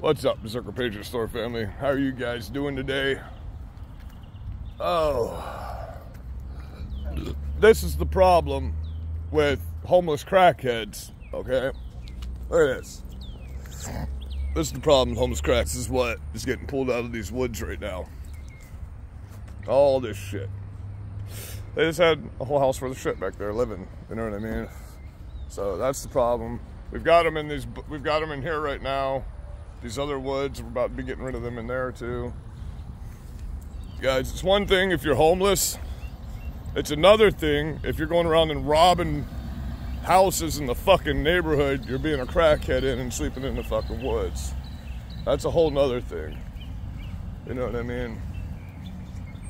What's up, Berserker Patriot Store family? How are you guys doing today? Oh, this is the problem with homeless crackheads, okay? Look at this. This is the problem with homeless cracks. This is what is getting pulled out of these woods right now. All this shit. They just had a whole house worth of shit back there living, you know what I mean? So that's the problem. We've got them in these, we've got them in here right now. These other woods, we're about to be getting rid of them in there too. Guys, it's one thing if you're homeless. It's another thing if you're going around and robbing houses in the fucking neighborhood, you're being a crackhead in and sleeping in the fucking woods. That's a whole nother thing. You know what I mean?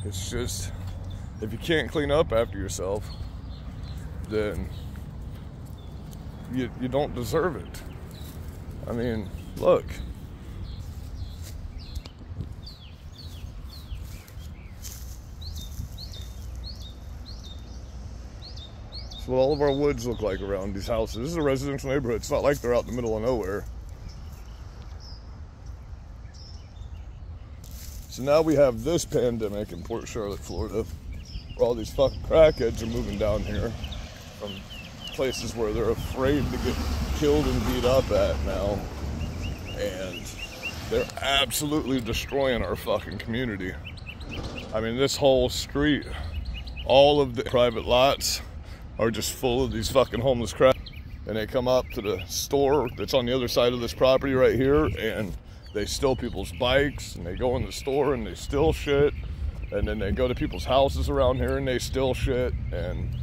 It's just, if you can't clean up after yourself, then you don't deserve it. I mean, look. That's what all of our woods look like around these houses. This is a residential neighborhood. It's not like they're out in the middle of nowhere. So now we have this pandemic in Port Charlotte, Florida, where all these fucking crackheads are moving down here from places where they're afraid to get killed and beat up at now. And they're absolutely destroying our fucking community. I mean, this whole street, all of the private lots are just full of these fucking homeless crap. And they come up to the store that's on the other side of this property right here, and they steal people's bikes, and they go in the store and they steal shit, and then they go to people's houses around here and they steal shit, and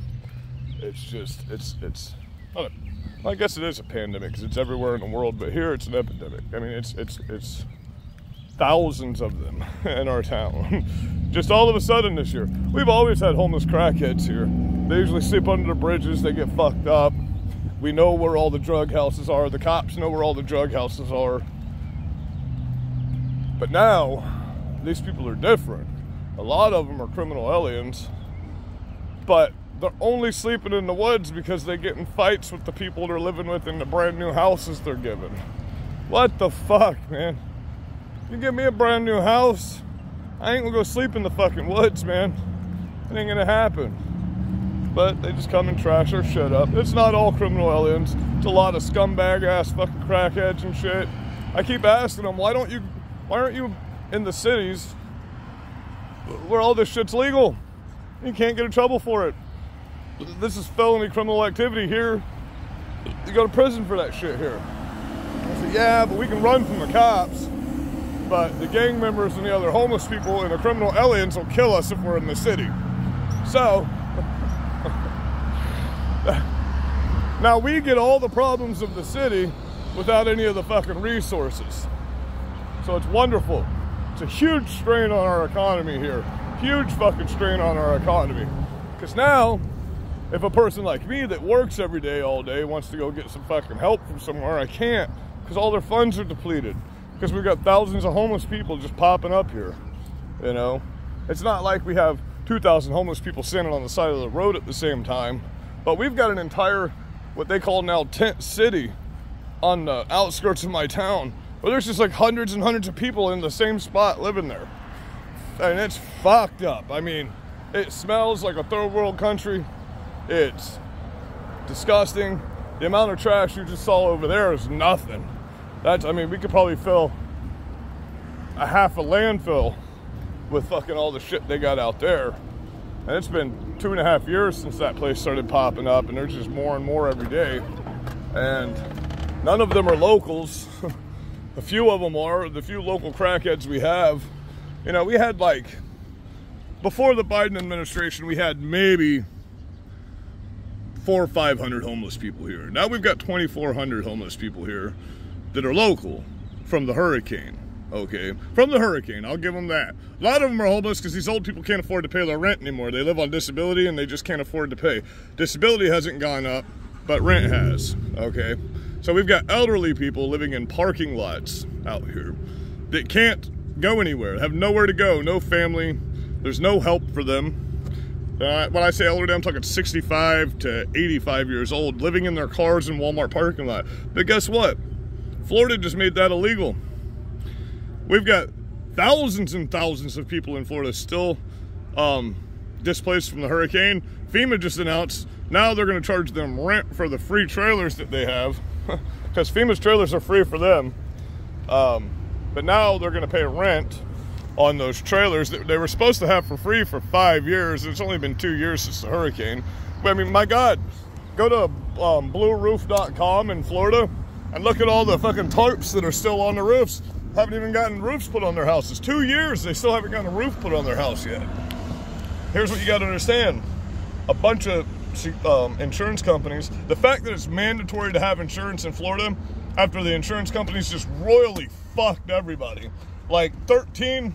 it's just, it's I guess it is a pandemic because it's everywhere in the world, but here it's an epidemic. I mean, it's thousands of them in our town. Just all of a sudden this year. We've always had homeless crackheads here. They usually sleep under the bridges, they get fucked up. We know where all the drug houses are. The cops know where all the drug houses are. But now, these people are different. A lot of them are criminal aliens, but they're only sleeping in the woods because they get in fights with the people they're living with in the brand new houses they're given. What the fuck, man? You give me a brand new house, I ain't gonna go sleep in the fucking woods, man. It ain't gonna happen. But they just come and trash our shit up. It's not all criminal aliens. It's a lot of scumbag ass fucking crackheads and shit. I keep asking them, why aren't you in the cities where all this shit's legal? You can't get in trouble for it. This is felony criminal activity here. You go to prison for that shit here. I said, yeah, but we can run from the cops. But the gang members and the other homeless people and the criminal aliens will kill us if we're in the city. So, now we get all the problems of the city without any of the fucking resources. So it's wonderful. It's a huge strain on our economy here. Huge fucking strain on our economy. Because now, if a person like me that works every day all day wants to go get some fucking help from somewhere, I can't. Because all their funds are depleted. Because we've got thousands of homeless people just popping up here. You know? It's not like we have 2,000 homeless people standing on the side of the road at the same time. But we've got an entire, what they call now, tent city on the outskirts of my town. Where there's just like hundreds and hundreds of people in the same spot living there. And it's fucked up. I mean, it smells like a third world country. It's disgusting. The amount of trash you just saw over there is nothing. I mean, we could probably fill a half a landfill with fucking all the shit they got out there. And it's been 2.5 years since that place started popping up, and there's just more and more every day. And none of them are locals. A few of them are. The few local crackheads we have. You know, we had like, before the Biden administration, we had maybe 400 or 500 homeless people here. Now we've got 2,400 homeless people here that are local from the hurricane. Okay, from the hurricane, I'll give them that. A lot of them are homeless because these old people can't afford to pay their rent anymore. They live on disability and they just can't afford to pay. Disability hasn't gone up, but rent has, okay? So we've got elderly people living in parking lots out here that can't go anywhere, have nowhere to go, no family, there's no help for them. When I say elderly, I'm talking 65 to 85 years old, living in their cars in Walmart parking lot. But guess what? Florida just made that illegal. We've got thousands and thousands of people in Florida still displaced from the hurricane. FEMA just announced now they're going to charge them rent for the free trailers that they have, because FEMA's trailers are free for them. But now they're going to pay rent on those trailers that they were supposed to have for free for 5 years. It's only been 2 years since the hurricane. But, I mean, my God, go to blueroof.com in Florida and look at all the fucking tarps that are still on the roofs. Haven't even gotten roofs put on their houses. 2 years, they still haven't gotten a roof put on their house yet. Here's what you got to understand. A bunch of insurance companies, the fact that it's mandatory to have insurance in Florida after the insurance companies just royally fucked everybody. Like 13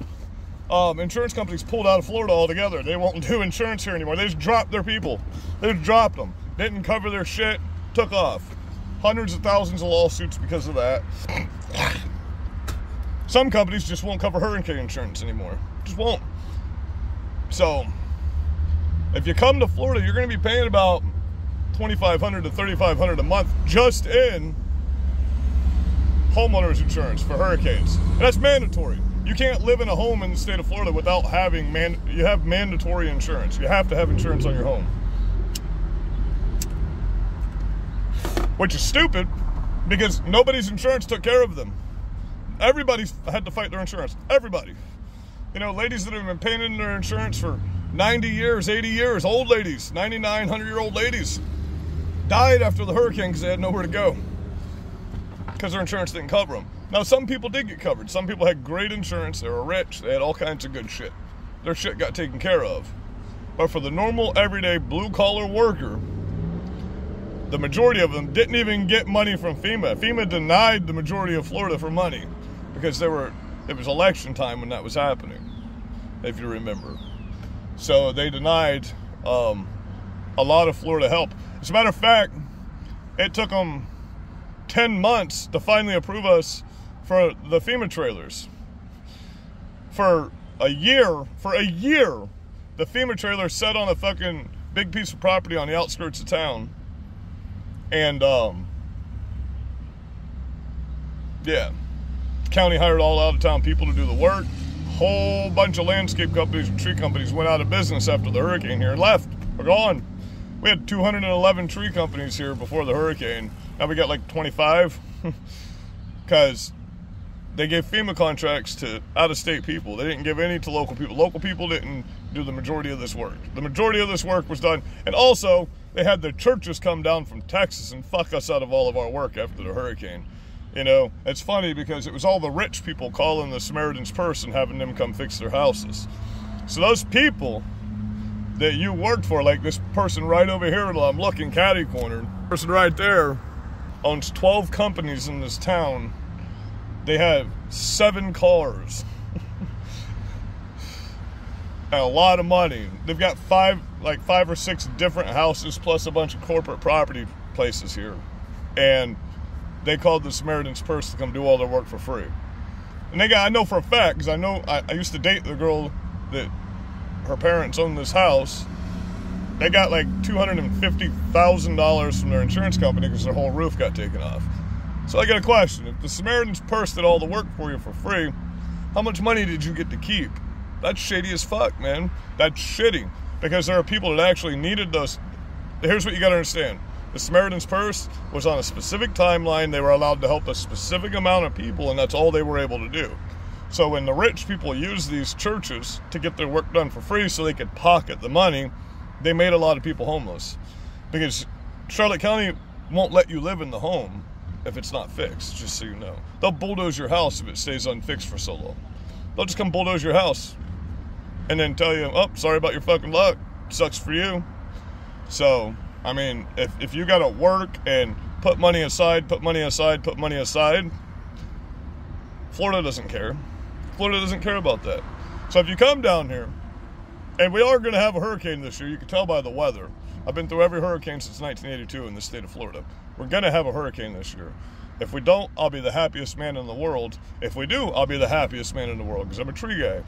insurance companies pulled out of Florida altogether. They won't do insurance here anymore. They just dropped their people. They just dropped them. Didn't cover their shit, took off. Hundreds of thousands of lawsuits because of that. Some companies just won't cover hurricane insurance anymore. Just won't. So, if you come to Florida, you're going to be paying about $2,500 to $3,500 a month just in homeowners insurance for hurricanes. And that's mandatory. You can't live in a home in the state of Florida without having you have mandatory insurance. You have to have insurance on your home. Which is stupid, because nobody's insurance took care of them. Everybody's had to fight their insurance. Everybody. You know, ladies that have been paying their insurance for 90 years, 80 years, old ladies, 99, 100-year-old ladies, died after the hurricane because they had nowhere to go, because their insurance didn't cover them. Now, some people did get covered. Some people had great insurance. They were rich. They had all kinds of good shit. Their shit got taken care of. But for the normal, everyday, blue-collar worker, the majority of them didn't even get money from FEMA. FEMA denied the majority of Florida for money because it was election time when that was happening, if you remember. So they denied a lot of Florida help. As a matter of fact, it took them 10 months to finally approve us for the FEMA trailers. For a year, the FEMA trailer sat on a fucking big piece of property on the outskirts of town. And, yeah, the county hired all out-of-town people to do the work. Whole bunch of landscape companies and tree companies went out of business after the hurricane here and left. We're gone. We had 211 tree companies here before the hurricane. Now we got like 25 because they gave FEMA contracts to out-of-state people. They didn't give any to local people. Local people didn't do the majority of this work. The majority of this work was done. And also, they had the churches come down from Texas and fuck us out of all of our work after the hurricane. You know, it's funny because it was all the rich people calling the Samaritan's Purse and having them come fix their houses. So those people that you worked for, like this person right over here, I'm looking catty-cornered, person right there owns 12 companies in this town. They have 7 cars. And a lot of money. They've got 5 or 6 different houses plus a bunch of corporate property places here. And they called the Samaritan's Purse to come do all their work for free. And I know for a fact, because I used to date the girl that her parents owned this house. They got like $250,000 from their insurance company because their whole roof got taken off. So I got a question. If the Samaritan's Purse did all the work for you for free, how much money did you get to keep? That's shady as fuck, man. That's shitty. Because there are people that actually needed those. Here's what you got to understand. The Samaritan's Purse was on a specific timeline. They were allowed to help a specific amount of people, and that's all they were able to do. So when the rich people used these churches to get their work done for free so they could pocket the money, they made a lot of people homeless. Because Charlotte County won't let you live in the home if it's not fixed, just so you know. They'll bulldoze your house if it stays unfixed for so long. They'll just come bulldoze your house and then tell you, oh, sorry about your fucking luck. Sucks for you. So, I mean, if you gotta work and put money aside, Florida doesn't care. Florida doesn't care about that. So if you come down here, and we are gonna have a hurricane this year, you can tell by the weather. I've been through every hurricane since 1982 in the state of Florida. We're gonna have a hurricane this year. If we don't, I'll be the happiest man in the world. If we do, I'll be the happiest man in the world because I'm a tree guy.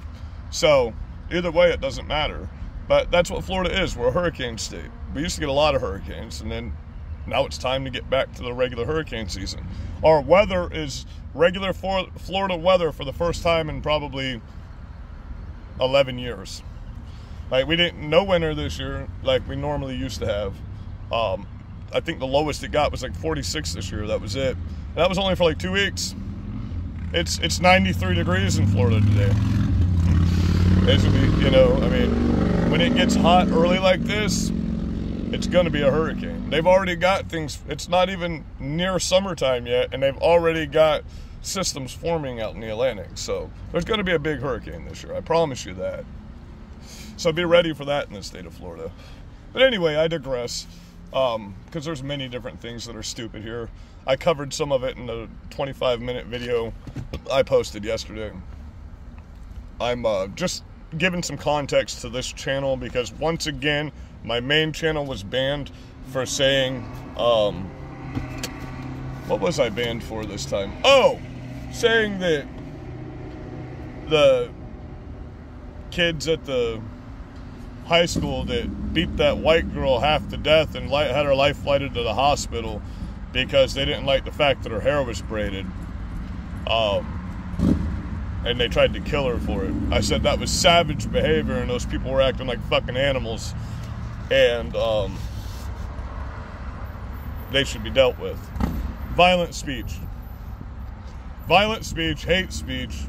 So either way, it doesn't matter. But that's what Florida is. We're a hurricane state. We used to get a lot of hurricanes, and then Now it's time to get back to the regular hurricane season. Our weather is regular Florida weather for the first time in probably 11 years. Like, we didn't no winter this year like we normally used to have. I think the lowest it got was like 46 this year. That was it. And that was only for like 2 weeks. It's 93 degrees in Florida today. It's gonna be, you know, I mean, when it gets hot early like this, it's going to be a hurricane. They've already got things, it's not even near summertime yet, and they've already got systems forming out in the Atlantic. So there's going to be a big hurricane this year. I promise you that. So be ready for that in the state of Florida. But anyway, I digress, because there's many different things that are stupid here. I covered some of it in the 25-minute video I posted yesterday. I'm just giving some context to this channel because, once again, my main channel was banned for saying, what was I banned for this time? Oh, saying that the kids at the high school that beat that white girl half to death and had her life flighted to the hospital because they didn't like the fact that her hair was braided. And they tried to kill her for it. I said that was savage behavior and those people were acting like fucking animals. And they should be dealt with. Violent speech. Violent speech, hate speech.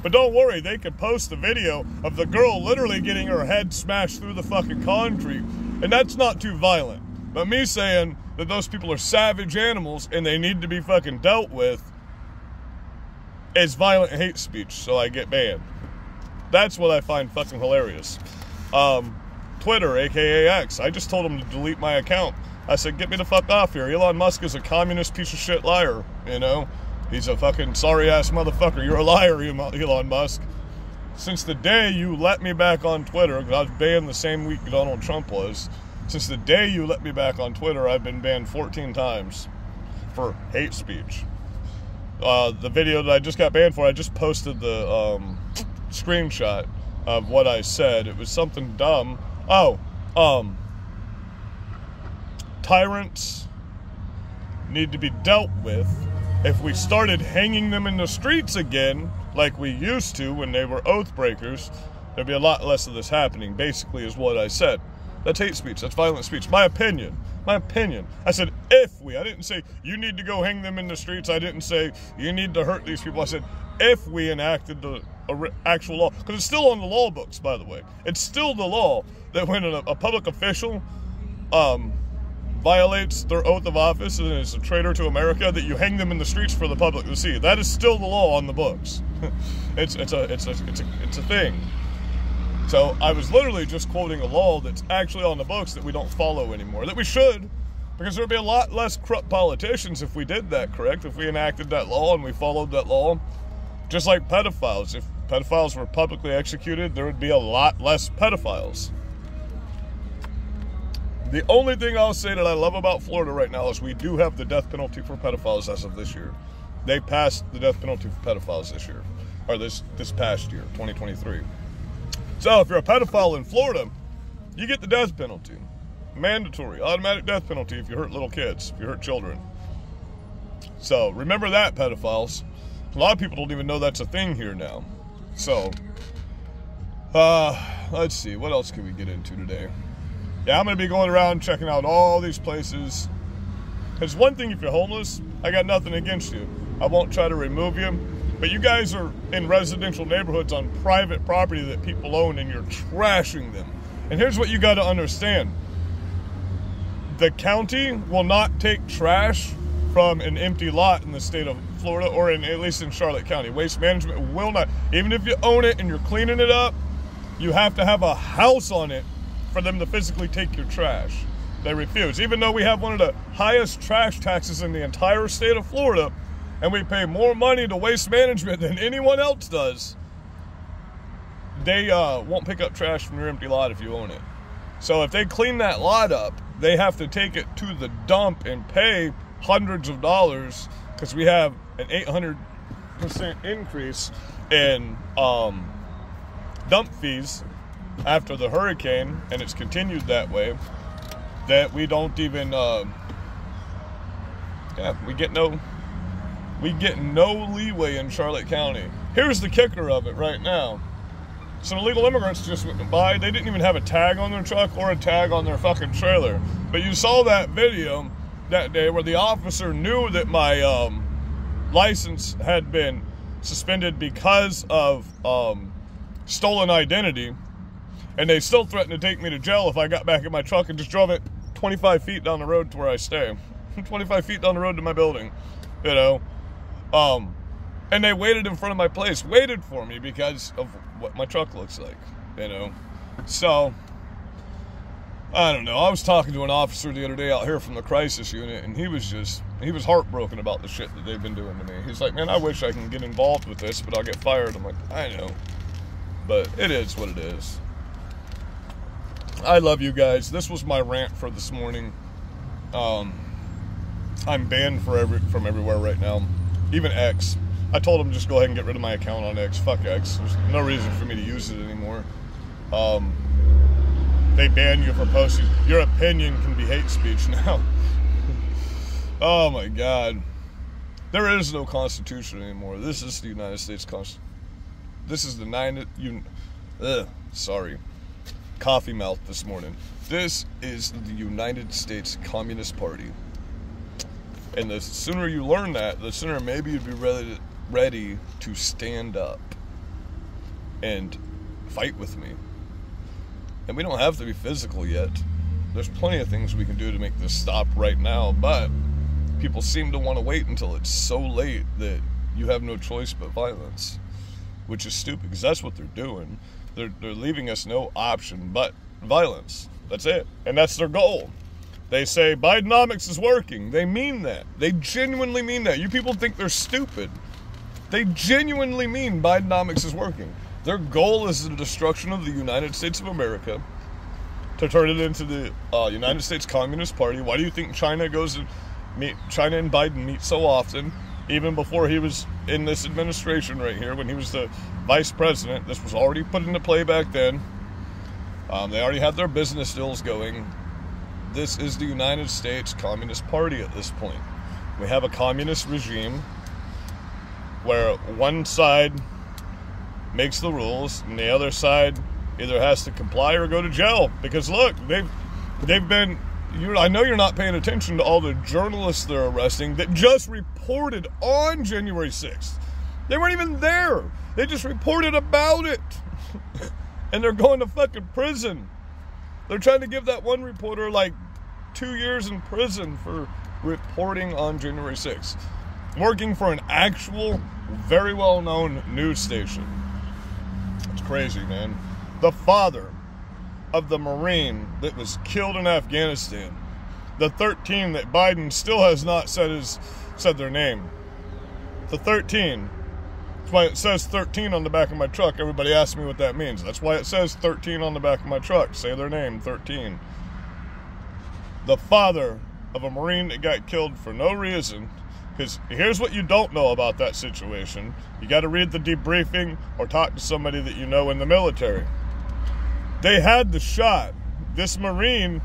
But don't worry, they could post the video of the girl literally getting her head smashed through the fucking concrete. And that's not too violent. But me saying that those people are savage animals and they need to be fucking dealt with is violent hate speech, so I get banned. That's what I find fucking hilarious. Twitter, aka X, I just told him to delete my account. I said, get me the fuck off here. Elon Musk is a communist piece of shit liar, you know? He's a fucking sorry-ass motherfucker. You're a liar, Elon Musk. Since the day you let me back on Twitter, because I was banned the same week Donald Trump was, since the day you let me back on Twitter, I've been banned 14 times for hate speech. The video that I just got banned for, I just posted the screenshot of what I said. It was something dumb. Tyrants need to be dealt with. If we started hanging them in the streets again, like we used to when they were oath breakers, there'd be a lot less of this happening, basically is what I said. That's hate speech. That's violent speech. My opinion. My opinion. I said, if we. I didn't say, you need to go hang them in the streets. I didn't say, you need to hurt these people. I said, if we enacted the actual law. Because it's still on the law books, by the way. It's still the law that when a public official violates their oath of office and is a traitor to America, that you hang them in the streets for the public to see. That is still the law on the books. It's a thing. So I was literally just quoting a law that's actually on the books that we don't follow anymore, that we should, because there would be a lot less corrupt politicians if we did that, correct? If we enacted that law and we followed that law. Just like pedophiles. If pedophiles were publicly executed, there would be a lot less pedophiles. The only thing I'll say that I love about Florida right now is we do have the death penalty for pedophiles as of this year. They passed the death penalty for pedophiles this year, or this past year, 2023. So if you're a pedophile in Florida, you get the death penalty. Mandatory, automatic death penalty if you hurt little kids, if you hurt children. So remember that, pedophiles. A lot of people don't even know that's a thing here now. So, let's see, what else can we get into today? Yeah, I'm going to be going around checking out all these places. It's one thing if you're homeless, I got nothing against you. I won't try to remove you. But you guys are in residential neighborhoods on private property that people own, and you're trashing them. And here's what you got to understand. The county will not take trash from an empty lot in the state of Florida, or at least in Charlotte County. Waste management will not. Even if you own it and you're cleaning it up, you have to have a house on it for them to physically take your trash. They refuse. Even though we have one of the highest trash taxes in the entire state of Florida, and we pay more money to waste management than anyone else does, they won't pick up trash from your empty lot if you own it. So if they clean that lot up, they have to take it to the dump and pay hundreds of dollars, because we have an 800% increase in dump fees after the hurricane, and it's continued that way, that we don't even Yeah, we get no leeway in Charlotte County. Here's the kicker of it right now. Some illegal immigrants just went by. They didn't even have a tag on their truck or a tag on their fucking trailer. But you saw that video that day where the officer knew that my license had been suspended because of stolen identity, and they still threatened to take me to jail if I got back in my truck and just drove it 25 feet down the road to where I stay. 25 feet down the road to my building, you know. And they waited in front of my place, waited for me because of what my truck looks like, you know. So, I don't know. I was talking to an officer the other day out here from the crisis unit, and he was heartbroken about the shit that they've been doing to me. He's like, man, I wish I can get involved with this, but I'll get fired. I'm like, I know. But it is what it is. I love you guys. This was my rant for this morning. I'm banned from everywhere right now. Even X. I told them just go ahead and get rid of my account on X. Fuck X. There's no reason for me to use it anymore. They ban you for posting. Your opinion can be hate speech now. Oh my God. There is no Constitution anymore. This is the United States Constitution. This is the sorry. Coffee mouth this morning. This is the United States Communist Party. And the sooner you learn that, the sooner maybe you'd be ready to stand up and fight with me. And we don't have to be physical yet. There's plenty of things we can do to make this stop right now, but people seem to want to wait until it's so late that you have no choice but violence, which is stupid because that's what they're doing. They're leaving us no option but violence. That's it. And that's their goal. They say Bidenomics is working. They mean that. They genuinely mean that. You people think they're stupid. They genuinely mean Bidenomics is working. Their goal is the destruction of the United States of America, to turn it into the United States Communist Party. Why do you think China and Biden meet so often? Even before he was in this administration right here, when he was the vice president, this was already put into play back then. They already had their business deals going. This is the United States Communist Party at this point. We have a communist regime where one side makes the rules and the other side either has to comply or go to jail. Because look, they've been, I know you're not paying attention to all the journalists they're arresting that just reported on January 6th. They weren't even there. They just reported about it. And they're going to fucking prison. They're trying to give that one reporter like 2 years in prison for reporting on January 6th. Working for an actual, very well-known news station. It's crazy, man. The father of the Marine that was killed in Afghanistan. The 13 that Biden still has not said their name. The 13. That's why it says 13 on the back of my truck. Everybody asks me what that means. That's why it says 13 on the back of my truck. Say their name, 13. The father of a Marine that got killed for no reason. Because here's what you don't know about that situation. You got to read the debriefing or talk to somebody that you know in the military. They had the shot. This Marine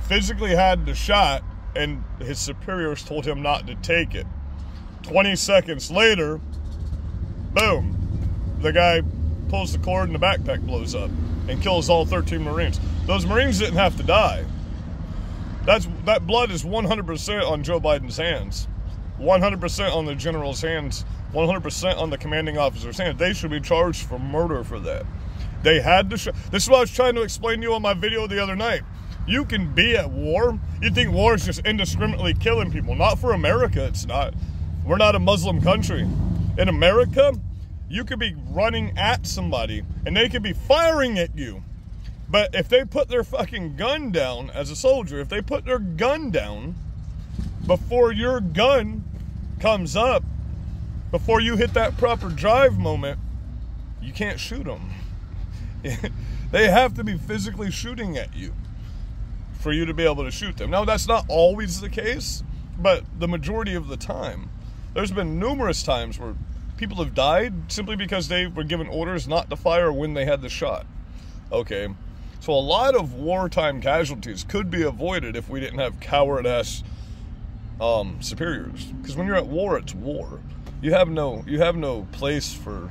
physically had the shot, and his superiors told him not to take it. 20 seconds later, boom, the guy pulls the cord and the backpack blows up and kills all 13 Marines. Those Marines didn't have to die. That blood is 100% on Joe Biden's hands. 100% on the general's hands. 100% on the commanding officer's hands. They should be charged for murder for that. They had to this is what I was trying to explain to you on my video the other night. You can be at war. You think war is just indiscriminately killing people. Not for America, it's not. We're not a Muslim country. In America, you could be running at somebody and they could be firing at you. But if they put their fucking gun down as a soldier, if they put their gun down before your gun comes up, before you hit that proper drive moment, you can't shoot them. They have to be physically shooting at you for you to be able to shoot them. Now, that's not always the case, but the majority of the time. There's been numerous times where people have died simply because they were given orders not to fire when they had the shot. Okay, so a lot of wartime casualties could be avoided if we didn't have coward-ass superiors. Because when you're at war, it's war. You have no place for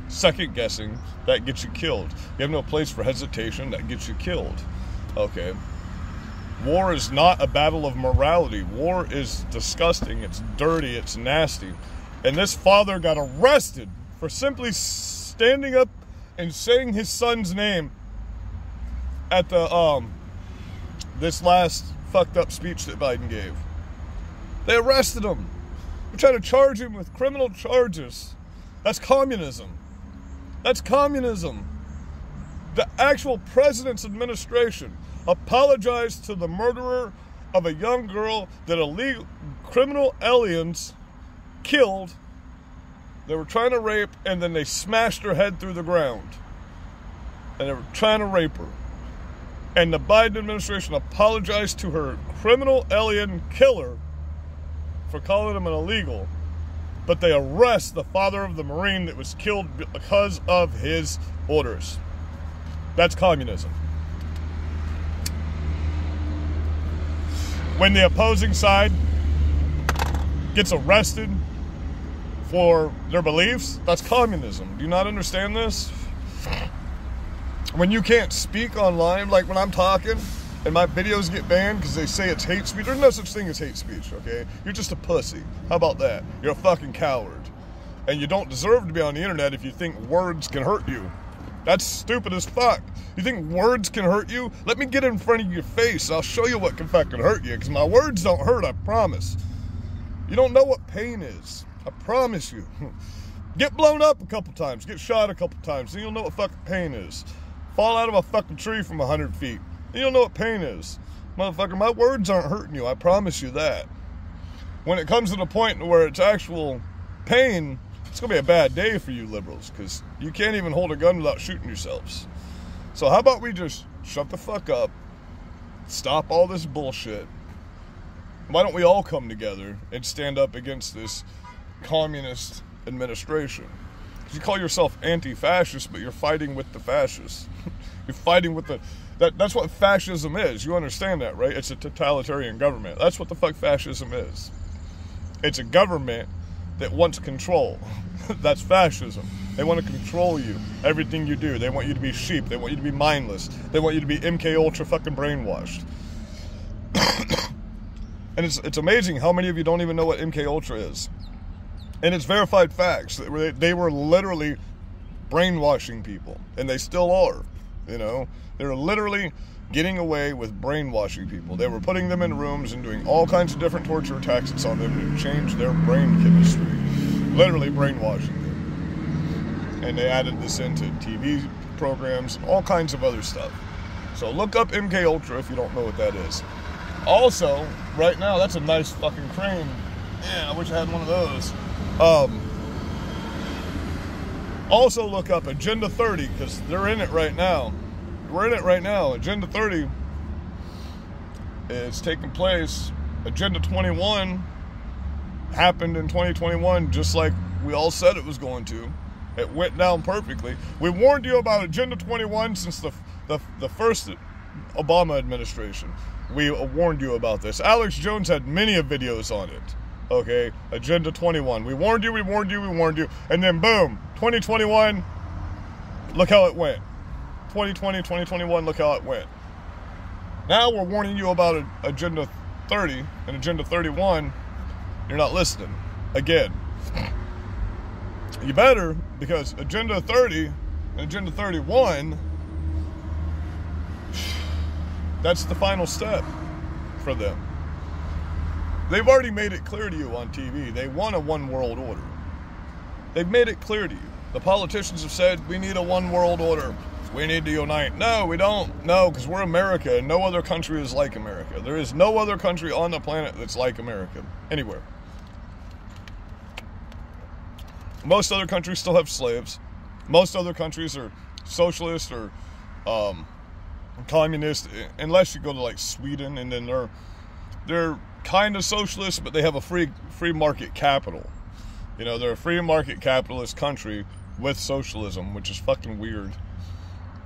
second guessing. That gets you killed. You have no place for hesitation. That gets you killed. Okay. War is not a battle of morality. War is disgusting. It's dirty. It's nasty. And this father got arrested for simply standing up and saying his son's name at the this last fucked up speech that Biden gave. They arrested him. They're trying to charge him with criminal charges. That's communism. That's communism. The actual president's administration apologized to the murderer of a young girl that illegal criminal aliens killed. They were trying to rape, and then they smashed her head through the ground. And they were trying to rape her. And the Biden administration apologized to her criminal alien killer for calling him an illegal. But they arrest the father of the Marine that was killed because of his orders. That's communism. When the opposing side gets arrested for their beliefs, that's communism. Do you not understand this? When you can't speak online, like when I'm talking and my videos get banned because they say it's hate speech, there's no such thing as hate speech, okay? You're just a pussy. How about that? You're a fucking coward. And you don't deserve to be on the internet if you think words can hurt you. That's stupid as fuck. You think words can hurt you? Let me get in front of your face. I'll show you what can fucking hurt you. Because my words don't hurt, I promise. You don't know what pain is. I promise you. Get blown up a couple times. Get shot a couple times. Then you'll know what fucking pain is. Fall out of a fucking tree from 100 feet. Then you'll know what pain is. Motherfucker, my words aren't hurting you. I promise you that. When it comes to the point where it's actual pain, it's going to be a bad day for you liberals, because you can't even hold a gun without shooting yourselves. So how about we just shut the fuck up, stop all this bullshit. Why don't we all come together and stand up against this communist administration? Because you call yourself anti-fascist, but you're fighting with the fascists. You're fighting with the... That's what fascism is. You understand that, right? It's a totalitarian government. That's what the fuck fascism is. It's a government that wants control. That's fascism. They want to control you. Everything you do. They want you to be sheep. They want you to be mindless. They want you to be MK Ultra fucking brainwashed. And it's amazing how many of you don't even know what MK Ultra is. And it's verified facts. They were literally brainwashing people. And they still are. You know? They're literally getting away with brainwashing people. They were putting them in rooms and doing all kinds of different torture tactics on them to change their brain chemistry. Literally brainwashing them. And they added this into TV programs and all kinds of other stuff. So look up MK Ultra if you don't know what that is. Also, right now, that's a nice fucking crane. Yeah, I wish I had one of those. Also look up Agenda 30, because they're in it right now. We're in it right now. Agenda 30 is taking place. Agenda 21 happened in 2021, just like we all said it was going to. It went down perfectly. We warned you about Agenda 21 since the first Obama administration. We warned you about this. Alex Jones had many videos on it. Okay, Agenda 21. We warned you, we warned you, we warned you. And then boom, 2021, look how it went. 2020, 2021, look how it went. Now we're warning you about Agenda 30 and Agenda 31. You're not listening. Again. You better, because Agenda 30 and Agenda 31, that's the final step for them. They've already made it clear to you on TV. They want a one world order. They've made it clear to you. The politicians have said, we need a one world order. We need to unite. No, we don't. No, because we're America, and no other country is like America. There is no other country on the planet that's like America. Anywhere. Most other countries still have slaves. Most other countries are socialist or communist, unless you go to like Sweden, and then they're kind of socialist, but they have a free market capital. You know, they're a free market capitalist country with socialism, which is fucking weird.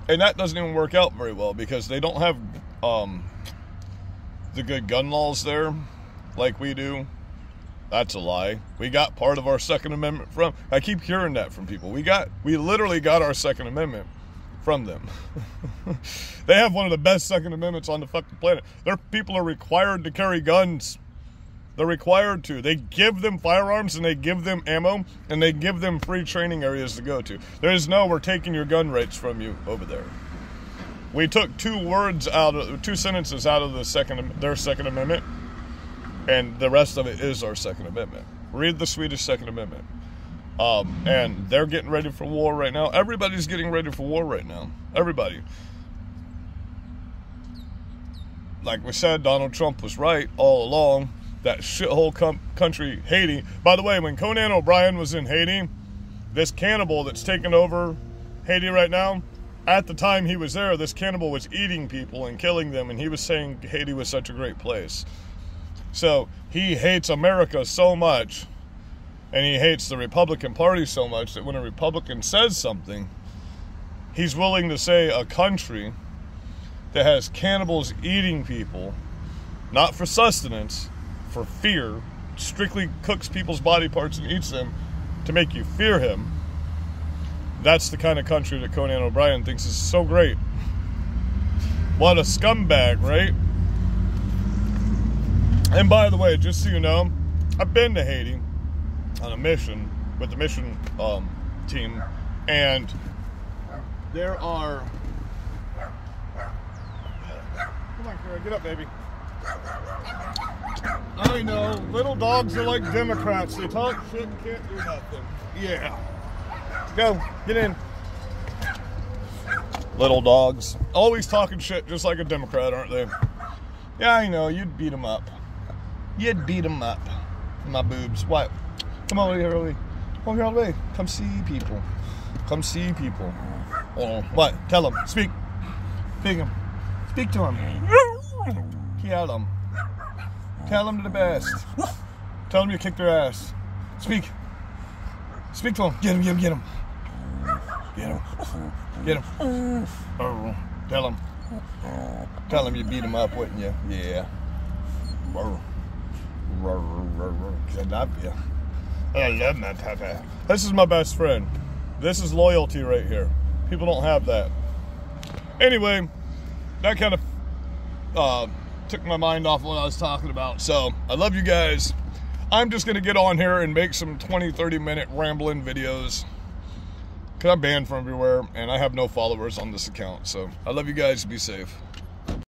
And that doesn't even work out very well, because they don't have the good gun laws there like we do. That's a lie. We got part of our Second Amendment from, I keep hearing that from people. We literally got our Second Amendment from them. They have one of the best Second Amendments on the fucking planet. Their people are required to carry guns. They're required to. They give them firearms and they give them ammo and they give them free training areas to go to. There is no, we're taking your gun rights from you over there. We took two sentences out of their Second Amendment, and the rest of it is our Second Amendment. Read the Swedish Second Amendment. And they're getting ready for war right now. Everybody's getting ready for war right now. Everybody. Like we said, Donald Trump was right all along. That shithole country, Haiti. By the way, when Conan O'Brien was in Haiti, this cannibal that's taken over Haiti right now, at the time he was there, this cannibal was eating people and killing them, and he was saying Haiti was such a great place. So he hates America so much, and he hates the Republican Party so much, that when a Republican says something, he's willing to say a country that has cannibals eating people, not for sustenance, for fear, strictly cooks people's body parts and eats them to make you fear him. That's the kind of country that Conan O'Brien thinks is so great. What a scumbag, right? And by the way, just so you know, I've been to Haiti on a mission with the mission team, and there are... Come on, Kara, get up, baby. I know, little dogs are like Democrats. They talk shit and can't do nothing. Yeah. Go, get in. Little dogs. Always talking shit just like a Democrat, aren't they? Yeah, I know, you'd beat them up. You'd beat them up. My boobs. What? Come on over here, Ollie. Come here all the way. Come see people. Come see people. Oh, what? Tell them. Speak. Speak them. Speak to them. Tell them. Tell them to the best. Tell them you kicked their ass. Speak. Speak to them. Get them, get them, get them. Get them. Get them. Oh, tell them. Tell them you beat them up, wouldn't you? Yeah. I love you. I love my papa. This is my best friend. This is loyalty right here. People don't have that. Anyway, that kind of took my mind off what I was talking about. So, I love you guys. I'm just going to get on here and make some 20-30 minute rambling videos, because I'm banned from everywhere and I have no followers on this account. So, I love you guys. Be safe.